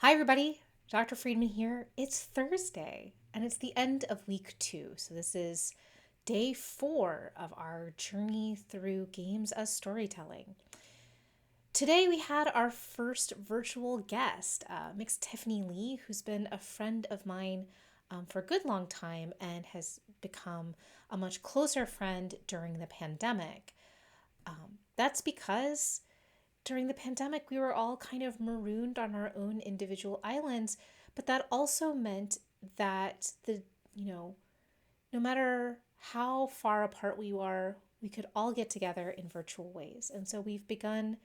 Hi, everybody. Dr. Friedman here. It's Thursday and it's the end of week 2. So, this is day 4 of our journey through games as storytelling. Today, we had our first virtual guest, Miss Tiffany Leigh, who's been a friend of mine for a good long time and has become a much closer friend during the pandemic. That's because during the pandemic, we were all kind of marooned on our own individual islands, but that also meant that no matter how far apart we are, we could all get together in virtual ways. And so we've begun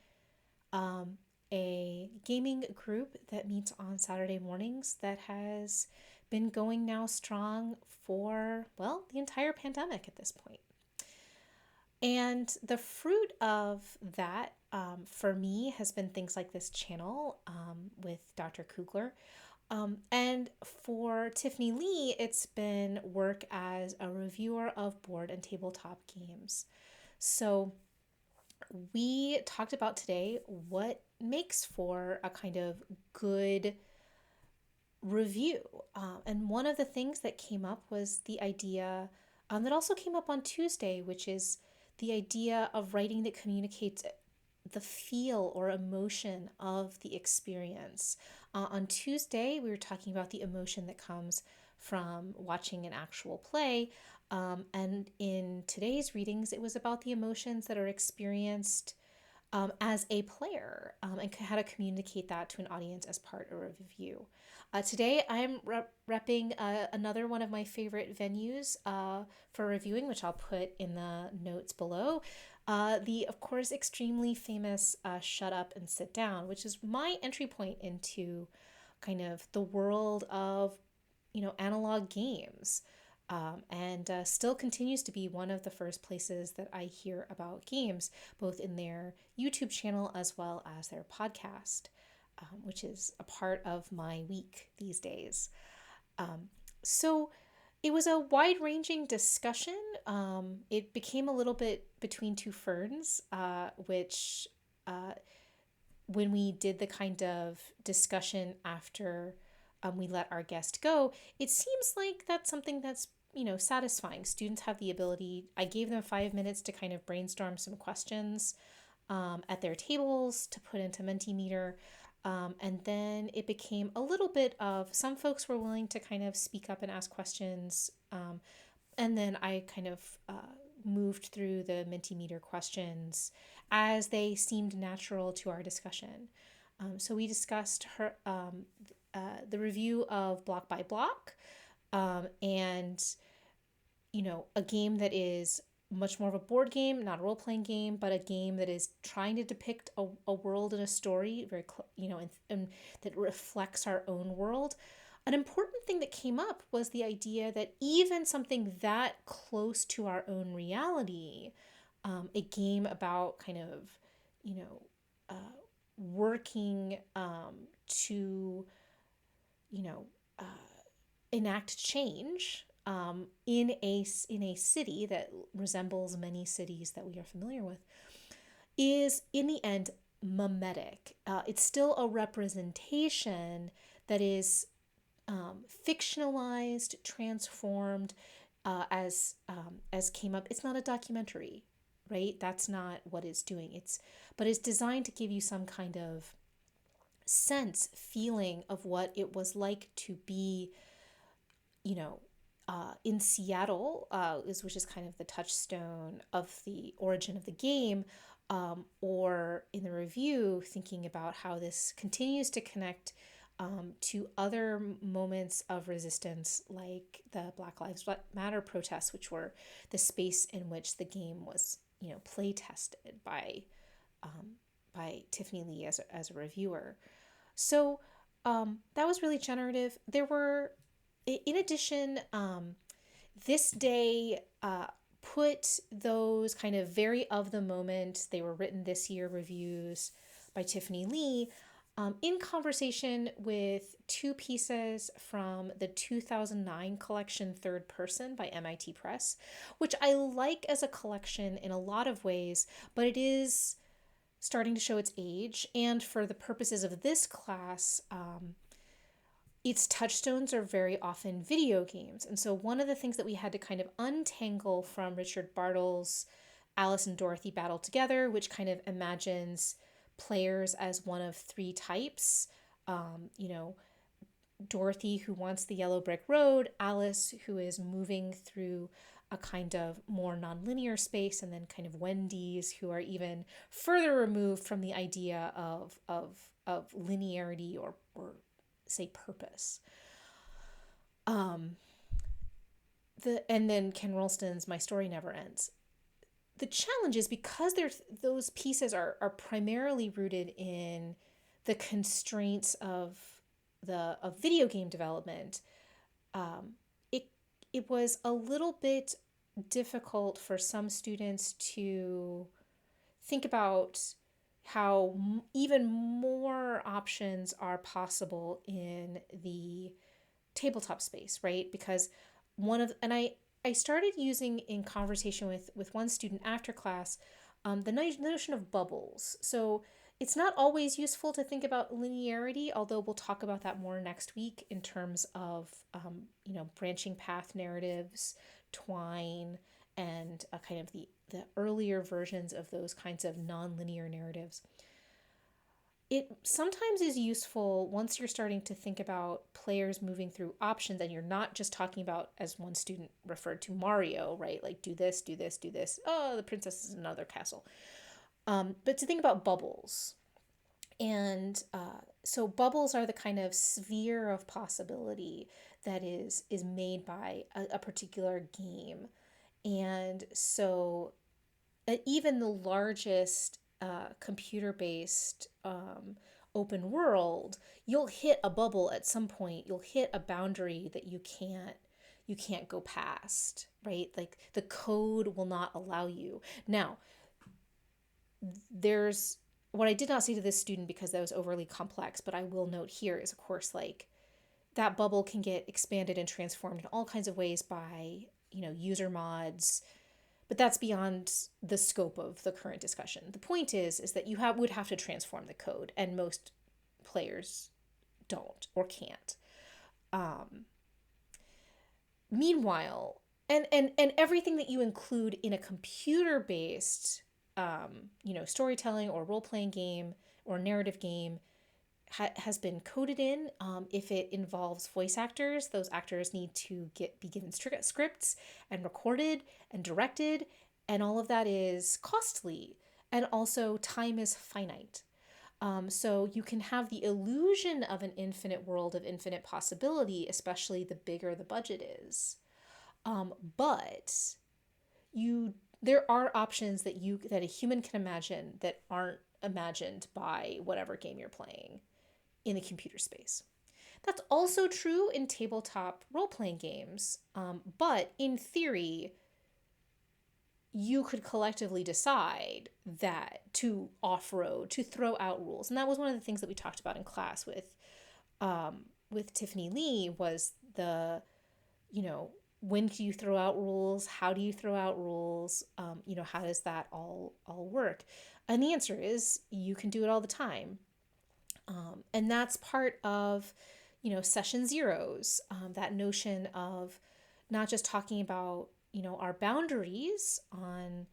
a gaming group that meets on Saturday mornings that has been going now strong for, well, the entire pandemic at this point. And the fruit of that for me has been things like this channel with Dr. Kugler. And for Tiffany Leigh, it's been work as a reviewer of board and tabletop games. So we talked about today what makes for a kind of good review. And one of the things that came up was the idea that also came up on Tuesday, which is the idea of writing that communicates the feel or emotion of the experience. On Tuesday, we were talking about the emotion that comes from watching an actual play. And in today's readings, it was about the emotions that are experienced as a player and how to communicate that to an audience as part of a review. Today, I'm repping another one of my favorite venues for reviewing, which I'll put in the notes below. The, of course, extremely famous Shut Up and Sit Down, which is my entry point into kind of the world of, analog games. And still continues to be one of the first places that I hear about games, both in their YouTube channel as well as their podcast, which is a part of my week these days. So it was a wide-ranging discussion. It became a little bit between two ferns, which when we did the kind of discussion after we let our guest go, it seems like that's something that's satisfying. Students have the ability. I gave them 5 minutes to kind of brainstorm some questions at their tables to put into Mentimeter. And then it became a little bit of some folks were willing to kind of speak up and ask questions. And then I kind of moved through the Mentimeter questions as they seemed natural to our discussion. So we discussed the review of Bloc by Bloc, and a game that is much more of a board game, not a role-playing game, but a game that is trying to depict a world and a story very and that reflects our own world. An important thing that came up was the idea that even something that close to our own reality, a game about kind of uh, working to uh, enact change in a city that resembles many cities that we are familiar with, is in the end mimetic. It's still a representation that is fictionalized, transformed, as came up. It's not a documentary, right? That's not what it's doing. But it's designed to give you some kind of sense, feeling of what it was like to be, in Seattle, which is kind of the touchstone of the origin of the game, or in the review, thinking about how this continues to connect to other moments of resistance, like the Black Lives Matter protests, which were the space in which the game was, play tested by Tiffany Leigh as a reviewer. So that was really generative. There were, in addition, this day put those kind of very of the moment, they were written this year reviews by Tiffany Leigh in conversation with two pieces from the 2009 collection Third Person by MIT Press, which I like as a collection in a lot of ways, but it is starting to show its age. And for the purposes of this class, its touchstones are very often video games. And so one of the things that we had to kind of untangle from Richard Bartle's Alice and Dorothy Battle Together, which kind of imagines players as one of three types, you know, Dorothy, who wants the yellow brick road, Alice, who is moving through a kind of more nonlinear space, and then kind of Wendy's, who are even further removed from the idea of linearity or say purpose. And then Ken Rolston's My Story Never Ends. The challenge is because those pieces are primarily rooted in the constraints of video game development. It was a little bit difficult for some students to think about how even more options are possible in the tabletop space, right? Because I started using in conversation with one student after class the notion of bubbles. So it's not always useful to think about linearity, although we'll talk about that more next week in terms of branching path narratives, twine, and kind of the earlier versions of those kinds of nonlinear narratives. It sometimes is useful once you're starting to think about players moving through options and you're not just talking about, as one student referred to, Mario, right? Like do this, do this, do this. Oh, the princess is in another castle. But to think about bubbles. And so bubbles are the kind of sphere of possibility that is made by a particular game. And so even the largest computer-based open world, you'll hit a bubble at some point. You'll hit a boundary that you can't go past, right? Like the code will not allow you. Now, there's what I did not say to this student because that was overly complex, but I will note here is, of course, like that bubble can get expanded and transformed in all kinds of ways by, user mods, but that's beyond the scope of the current discussion. The point is that you would have to transform the code, and most players don't or can't. Meanwhile, and everything that you include in a computer-based, storytelling or role-playing game or narrative game has been coded in. If it involves voice actors, those actors need to be given scripts and recorded and directed, and all of that is costly, and also time is finite. So you can have the illusion of an infinite world of infinite possibility, especially the bigger the budget is. But there are options that a human can imagine that aren't imagined by whatever game you're playing in the computer space. That's also true in tabletop role-playing games, but in theory, you could collectively decide that to off-road, to throw out rules. And that was one of the things that we talked about in class with Tiffany Leigh was when do you throw out rules? How do you throw out rules? How does that all work? And the answer is you can do it all the time. And that's part of, session zeros, that notion of not just talking about, our boundaries on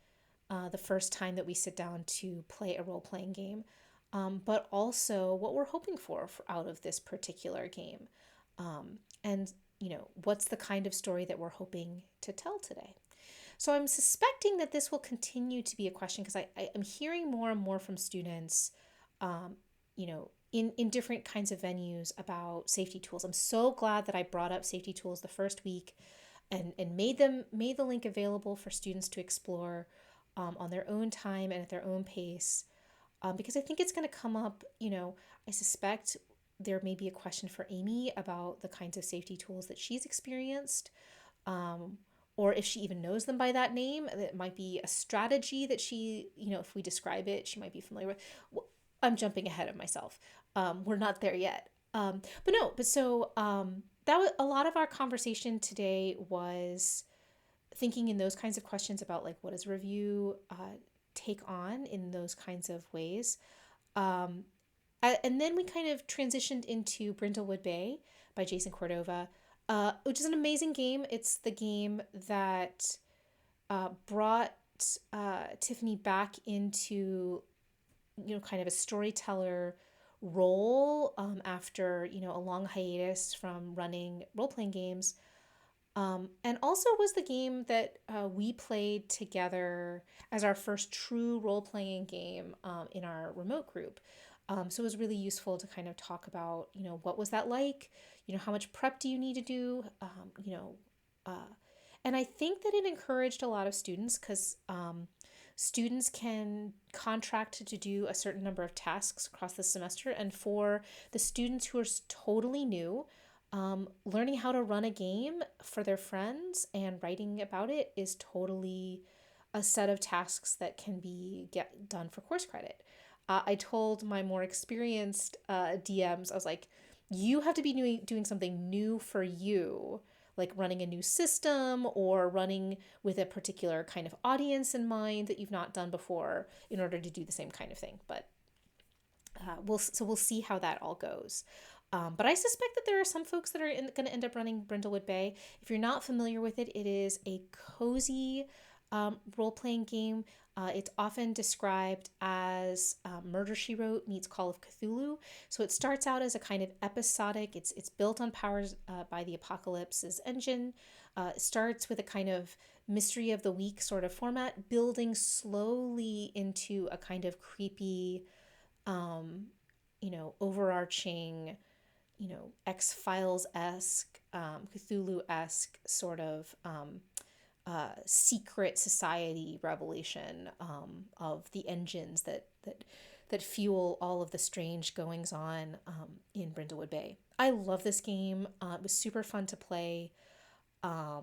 the first time that we sit down to play a role-playing game, but also what we're hoping for out of this particular game. And, what's the kind of story that we're hoping to tell today? So I'm suspecting that this will continue to be a question because I'm hearing more and more from students, in different kinds of venues about safety tools. I'm so glad that I brought up safety tools the first week and made the link available for students to explore on their own time and at their own pace, because I think it's going to come up. I suspect there may be a question for Amy about the kinds of safety tools that she's experienced, or if she even knows them by that name. It might be a strategy that she, if we describe it, she might be familiar with. Well, I'm jumping ahead of myself. We're not there yet. That was a lot of our conversation today was thinking in those kinds of questions about like what does review take on in those kinds of ways. And then we kind of transitioned into Brindlewood Bay by Jason Cordova, which is an amazing game. It's the game that brought Tiffany back into, kind of a storyteller role after, a long hiatus from running role-playing games. And also was the game that we played together as our first true role-playing game in our remote group. So it was really useful to kind of talk about, what was that like? How much prep do you need to do? And I think that it encouraged a lot of students because students can contract to do a certain number of tasks across the semester. And for the students who are totally new, learning how to run a game for their friends and writing about it is totally a set of tasks that can be get done for course credit. I told my more experienced DMs, I was like, you have to be doing something new for you, like running a new system or running with a particular kind of audience in mind that you've not done before in order to do the same kind of thing. But we'll see how that all goes. But I suspect that there are some folks that are going to end up running Brindlewood Bay. If you're not familiar with it, it is a cozy role-playing game. It's often described as Murder, She Wrote meets Call of Cthulhu. So it starts out as a kind of episodic. It's built on Powers by the Apocalypse's engine. It starts with a kind of mystery of the week sort of format, building slowly into a kind of creepy, overarching, X-Files-esque, Cthulhu-esque sort of secret society revelation of the engines that fuel all of the strange goings on in Brindlewood Bay. I love this game. It was super fun to play. My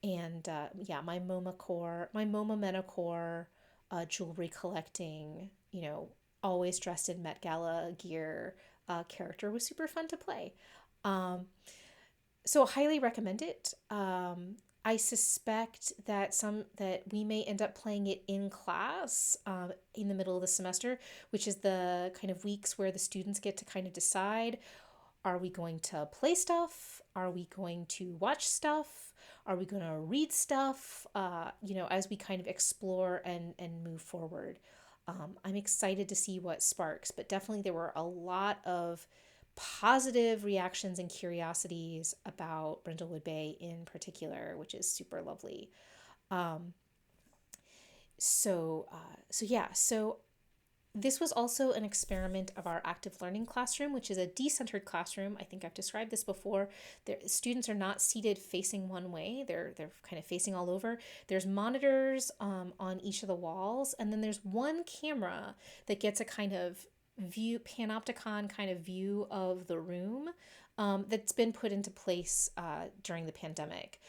MoMA Metacore jewelry collecting, always dressed in Met Gala gear character was super fun to play. So highly recommend it. I suspect that we may end up playing it in class in the middle of the semester, which is the kind of weeks where the students get to kind of decide, are we going to play stuff? Are we going to watch stuff? Are we going to read stuff? As we kind of explore and move forward. I'm excited to see what sparks, but definitely there were a lot of positive reactions and curiosities about Brindlewood Bay in particular, which is super lovely. So this was also an experiment of our active learning classroom, which is a decentered classroom. I think I've described this before. Students are not seated facing one way. They're kind of facing all over. There's monitors on each of the walls, and then there's one camera that gets a kind of view, panopticon kind of view of the room that's been put into place during the pandemic.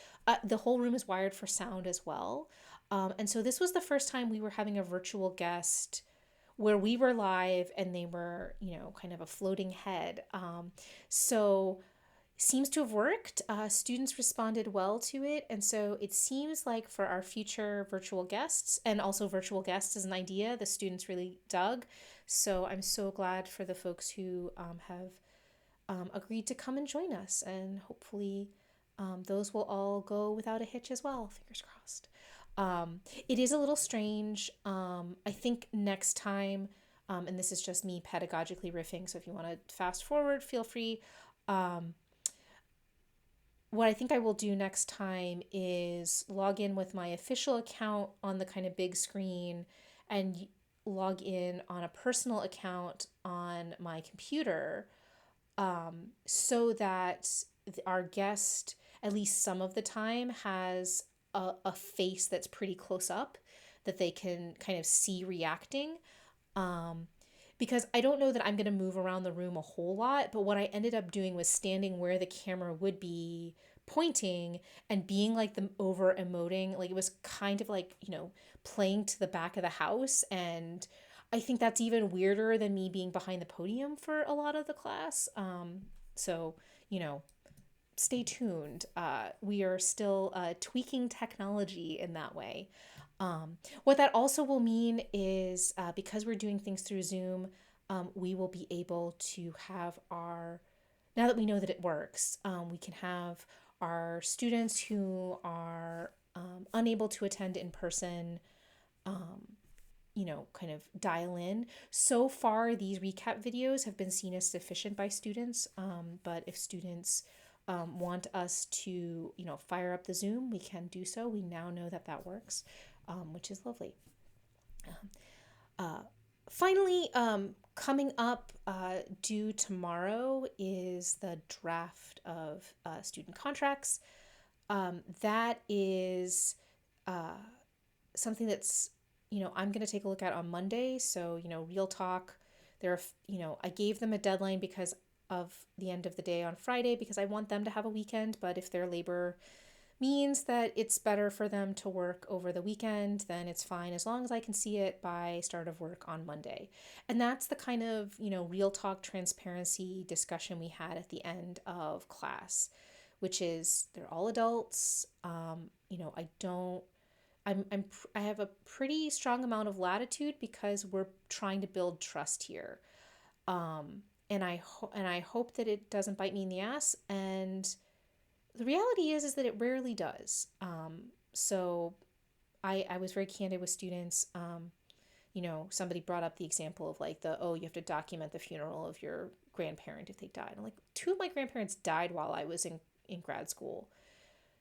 The whole room is wired for sound as well. And so this was the first time we were having a virtual guest where we were live and they were, kind of a floating head. So seems to have worked. Students responded well to it. And so it seems like for our future virtual guests, and also virtual guests as an idea, the students really dug. So I'm so glad for the folks who have agreed to come and join us. And hopefully those will all go without a hitch as well. Fingers crossed. It is a little strange. I think next time, and this is just me pedagogically riffing, so if you want to fast forward, feel free. What I think I will do next time is log in with my official account on the kind of big screen and log in on a personal account on my computer, so that our guest, at least some of the time, has a face that's pretty close up that they can kind of see reacting. Because I don't know that I'm going to move around the room a whole lot, but what I ended up doing was standing where the camera would be pointing and being like the over emoting. Like it was kind of like, playing to the back of the house. And I think that's even weirder than me being behind the podium for a lot of the class. So, stay tuned. We are still tweaking technology in that way. What that also will mean is because we're doing things through Zoom, we will be able to have our now that we know that it works, we can have our students who are unable to attend in person, kind of dial in. So far, these recap videos have been seen as sufficient by students, but if students want us to, fire up the Zoom, we can do so. We now know that that works, which is lovely. Finally, coming up due tomorrow is the draft of student contracts. That is something that's, I'm going to take a look at on Monday. So, real talk. I gave them a deadline because of the end of the day on Friday because I want them to have a weekend. But if their labor means that it's better for them to work over the weekend, then it's fine as long as I can see it by start of work on Monday. And that's the kind of, real talk transparency discussion we had at the end of class, which is they're all adults. I have a pretty strong amount of latitude because we're trying to build trust here. And I hope that it doesn't bite me in the ass. And the reality is that it rarely does. So I was very candid with students. Somebody brought up the example of you have to document the funeral of your grandparent if they died. I'm like, 2 of my grandparents died while I was in grad school.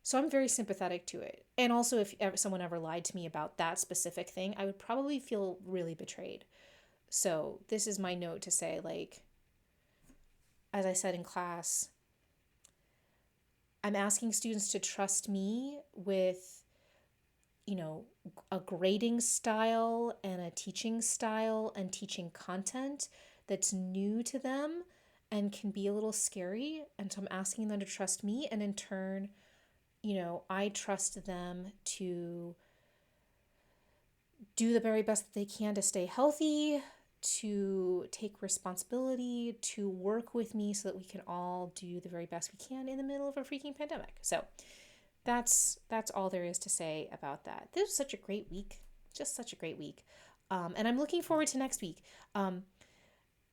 So I'm very sympathetic to it. And also, if someone ever lied to me about that specific thing, I would probably feel really betrayed. So this is my note to say, as I said in class, I'm asking students to trust me with, a grading style and a teaching style and teaching content that's new to them and can be a little scary. And so I'm asking them to trust me, and in turn, I trust them to do the very best that they can to stay healthy, to take responsibility, to work with me so that we can all do the very best we can in the middle of a freaking pandemic. So that's all there is to say about that. This was such a great week, just such a great week. And I'm looking forward to next week.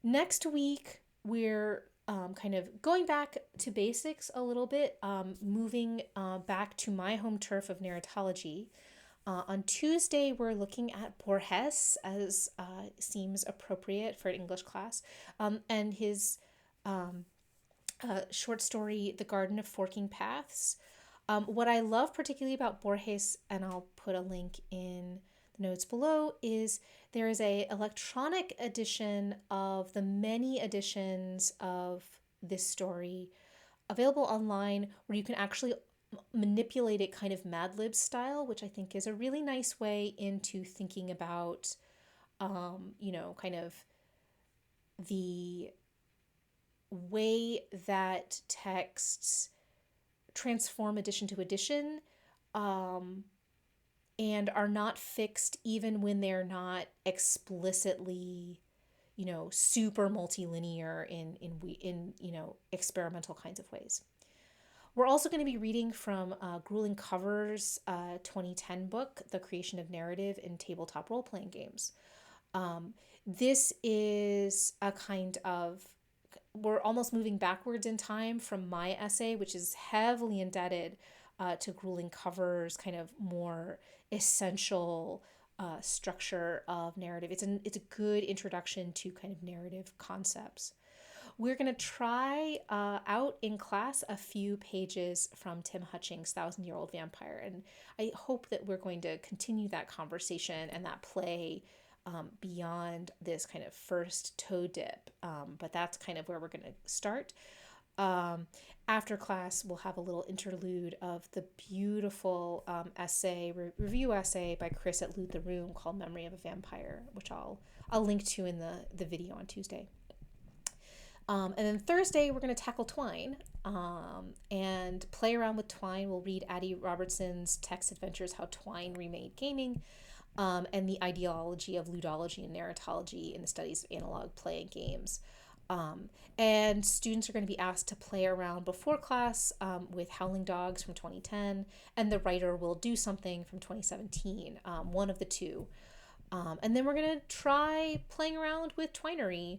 Next week, we're kind of going back to basics a little bit, moving back to my home turf of narratology. On Tuesday, we're looking at Borges, as seems appropriate for an English class, and his short story, The Garden of Forking Paths. What I love particularly about Borges, and I'll put a link in the notes below, is there is a electronic edition of the many editions of this story available online where you can actually manipulate it kind of Mad Lib style, which I think is a really nice way into thinking about, kind of the way that texts transform edition to edition, and are not fixed even when they're not explicitly, super multilinear in experimental kinds of ways. We're also going to be reading from Grueling Cover's 2010 book, The Creation of Narrative in Tabletop Role-Playing Games. This is a kind of, we're almost moving backwards in time from my essay, which is heavily indebted to Grueling Cover's kind of more essential structure of narrative. It's a good introduction to kind of narrative concepts. We're going to try out in class a few pages from Tim Hutchings' 1,000-Year-Old Vampire, and I hope that we're going to continue that conversation and that play beyond this kind of first toe dip, but that's kind of where we're going to start. After class, we'll have a little interlude of the beautiful review essay by Chris at Loot the Room called Memory of a Vampire, which I'll link to in the video on Tuesday. And then Thursday, we're going to tackle Twine and play around with Twine. We'll read Addie Robertson's Text Adventures, How Twine Remade Gaming, and the ideology of ludology and narratology in the studies of analog play and games. And students are going to be asked to play around before class with Howling Dogs from 2010, and the writer will do something from 2017, one of the two. And then we're going to try playing around with Twinery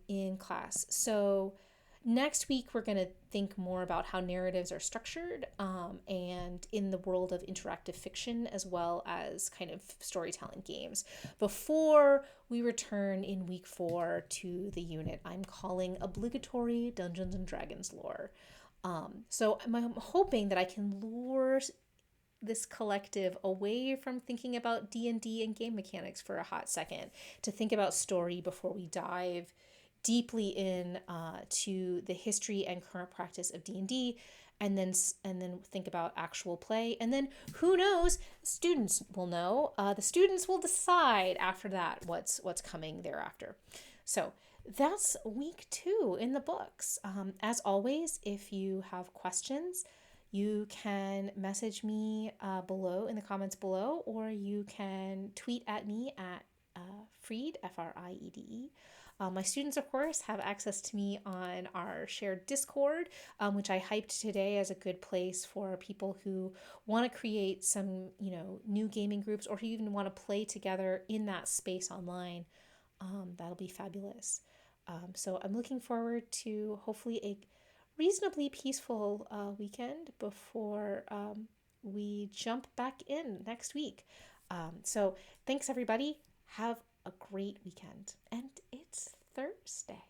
in class. So Next week, we're going to think more about how narratives are structured and in the world of interactive fiction, as well as kind of storytelling games, before we return in week 4 to the unit I'm calling Obligatory Dungeons and Dragons Lore. So I'm hoping that I can lure this collective away from thinking about D&D and game mechanics for a hot second, to think about story before we dive deeply in to the history and current practice of D&D, and then think about actual play, and then who knows, students will know. The students will decide after that what's coming thereafter. So that's week 2 in the books. As always, if you have questions, you can message me below in the comments below, or you can tweet at me at Fried, Friede. My students, of course, have access to me on our shared Discord, which I hyped today as a good place for people who want to create some, new gaming groups, or who even want to play together in that space online. That'll be fabulous. So I'm looking forward to hopefully a reasonably peaceful weekend before we jump back in next week. So thanks, everybody. Have a great weekend. And it's Thursday.